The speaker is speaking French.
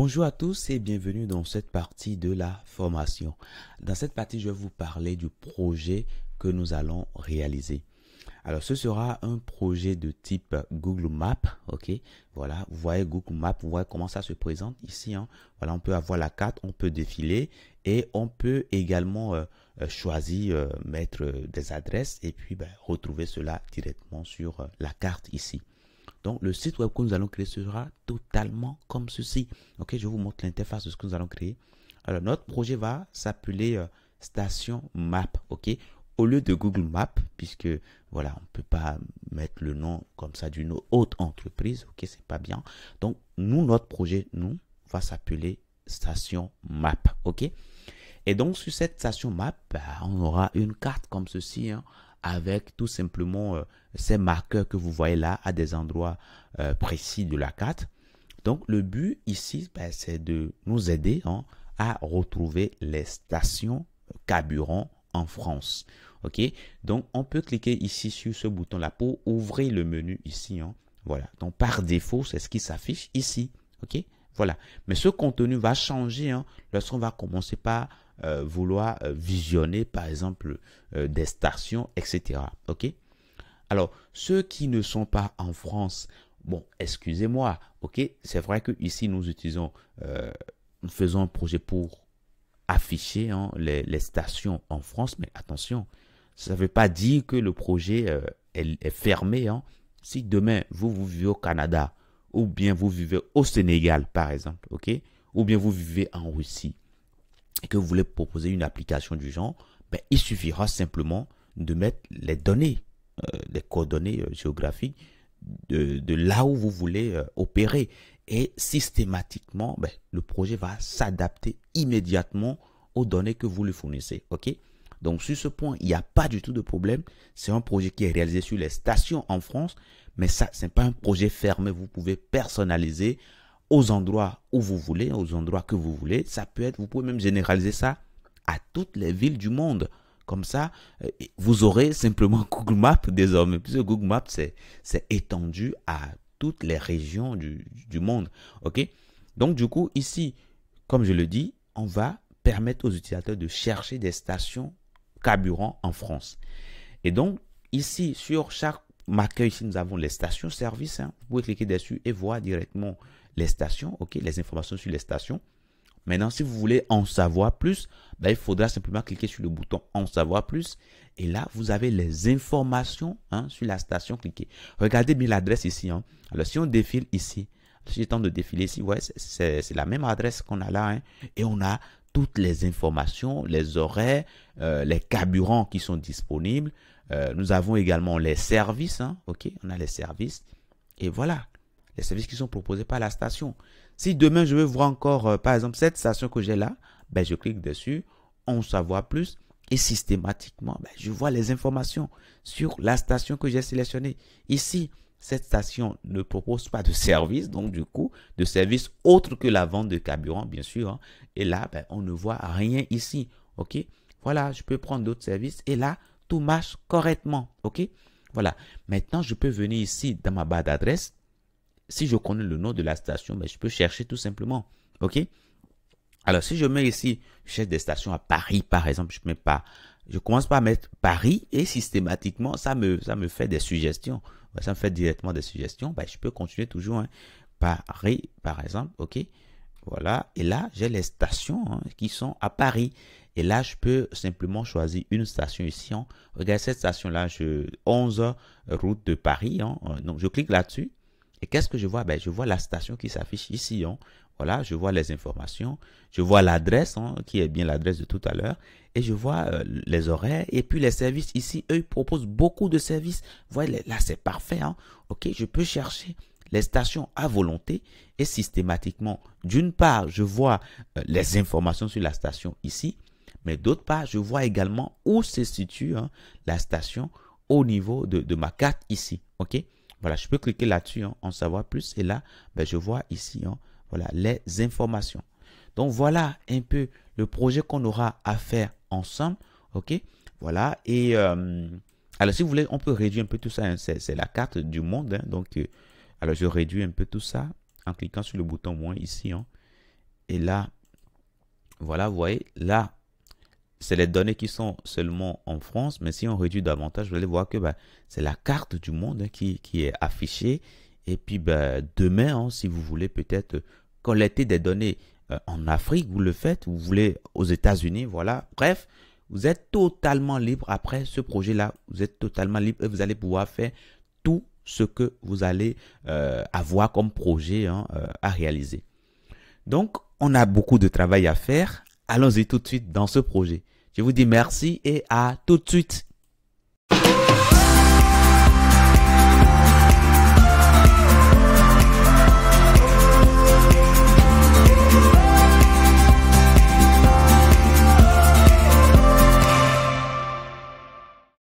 Bonjour à tous et bienvenue dans cette partie de la formation. Dans cette partie, je vais vous parler du projet que nous allons réaliser. Alors, ce sera un projet de type Google Maps, ok? Voilà, vous voyez Google Maps, vous voyez comment ça se présente ici, hein? Voilà, on peut avoir la carte, on peut défiler et on peut également choisir, mettre des adresses et puis retrouver cela directement sur la carte ici. Donc, le site web que nous allons créer sera totalement comme ceci. Ok, je vous montre l'interface de ce que nous allons créer. Alors, notre projet va s'appeler Station Map. Ok, au lieu de Google Maps, puisque voilà, on ne peut pas mettre le nom comme ça d'une autre entreprise. Ok, c'est pas bien. Donc, notre projet, va s'appeler Station Map. Ok, et donc, sur cette station Map, on aura une carte comme ceci, hein, avec tout simplement ces marqueurs que vous voyez là à des endroits précis de la carte. Donc, le but ici, c'est de nous aider, hein, à retrouver les stations carburant en France. OK? Donc, on peut cliquer ici sur ce bouton-là pour ouvrir le menu ici, hein. Voilà. Donc, par défaut, c'est ce qui s'affiche ici. OK? Voilà. Mais ce contenu va changer, hein, lorsqu'on va commencer par vouloir visionner, par exemple, des stations, etc. OK? Alors, ceux qui ne sont pas en France, bon, excusez-moi, OK? C'est vrai que ici nous utilisons, nous faisons un projet pour afficher, hein, les stations en France, mais attention, ça ne veut pas dire que le projet est fermé, hein. Si demain, vous vivez au Canada, ou bien vous vivez au Sénégal, par exemple, OK? Ou bien vous vivez en Russie, et que vous voulez proposer une application du genre, il suffira simplement de mettre les données, les coordonnées géographiques de là où vous voulez opérer. Et systématiquement, le projet va s'adapter immédiatement aux données que vous lui fournissez. OK? Donc, sur ce point, il n'y a pas du tout de problème. C'est un projet qui est réalisé sur les stations en France, mais ça, ce n'est pas un projet fermé. Vous pouvez personnaliser aux endroits où vous voulez, aux endroits que vous voulez. Ça peut être, vous pouvez même généraliser ça à toutes les villes du monde. Comme ça, vous aurez simplement Google Maps désormais, puisque Google Maps, c'est étendu à toutes les régions du monde. OK? Donc, du coup, ici, comme je le dis, on va permettre aux utilisateurs de chercher des stations carburant en France. Et donc, ici, sur chaque marqueur, ici, nous avons les stations-service. Hein. Vous pouvez cliquer dessus et voir directement les stations, ok, les informations sur les stations. Maintenant, si vous voulez en savoir plus, il faudra simplement cliquer sur le bouton en savoir plus. Et là, vous avez les informations, hein, sur la station. Cliquez. Regardez bien l'adresse ici. Hein. Alors, si on défile ici, si j'ai temps de défiler ici, ouais, c'est la même adresse qu'on a là. Hein, et on a toutes les informations, les horaires, les carburants qui sont disponibles. Nous avons également les services. Hein, ok, on a les services. Et voilà, les services qui sont proposés par la station. Si demain, je veux voir encore, par exemple, cette station que j'ai là, je clique dessus, on savoir plus, et systématiquement, je vois les informations sur la station que j'ai sélectionnée. Ici, cette station ne propose pas de service, donc du coup, de service autre que la vente de carburant, bien sûr. Hein. Et là, on ne voit rien ici. OK? Voilà, je peux prendre d'autres services, et là, tout marche correctement. OK? Voilà. Maintenant, je peux venir ici dans ma barre d'adresse. Si je connais le nom de la station, je peux chercher tout simplement. OK? Alors, si je mets ici, je cherche des stations à Paris, par exemple, je commence par mettre Paris et systématiquement, ça me fait des suggestions. Ça me fait directement des suggestions. Je peux continuer toujours. Hein. Paris, par exemple. OK? Voilà. Et là, j'ai les stations, hein, qui sont à Paris. Et là, je peux simplement choisir une station ici. Hein. Regardez cette station-là, 11 route de Paris. Hein. Donc, je clique là-dessus. Et qu'est-ce que je vois? Je vois la station qui s'affiche ici. Hein. Voilà, je vois les informations. Je vois l'adresse, hein, qui est bien l'adresse de tout à l'heure. Et je vois les horaires. Et puis les services ici, eux, ils proposent beaucoup de services. Vous voyez, là, c'est parfait. Hein. OK, je peux chercher les stations à volonté. Et systématiquement, d'une part, je vois les informations sur la station ici. Mais d'autre part, je vois également où se situe, hein, la station au niveau de ma carte ici. OK? Voilà, je peux cliquer là-dessus, hein, en savoir plus. Et là, je vois ici, hein, voilà, les informations. Donc, voilà un peu le projet qu'on aura à faire ensemble. OK? Voilà. Et alors, si vous voulez, on peut réduire un peu tout ça. Hein, c'est la carte du monde. Hein, donc, alors, je réduis un peu tout ça en cliquant sur le bouton moins ici. Hein, Et là, voilà, vous voyez, là, c'est les données qui sont seulement en France, mais si on réduit davantage, vous allez voir que c'est la carte du monde qui est affichée. Et puis demain, si vous voulez peut-être collecter des données en Afrique, vous le faites, vous voulez aux États-Unis, voilà. Bref, vous êtes totalement libre après ce projet-là. Vous êtes totalement libre et vous allez pouvoir faire tout ce que vous allez avoir comme projet à réaliser. Donc, on a beaucoup de travail à faire. Allons-y tout de suite dans ce projet. Je vous dis merci et à tout de suite.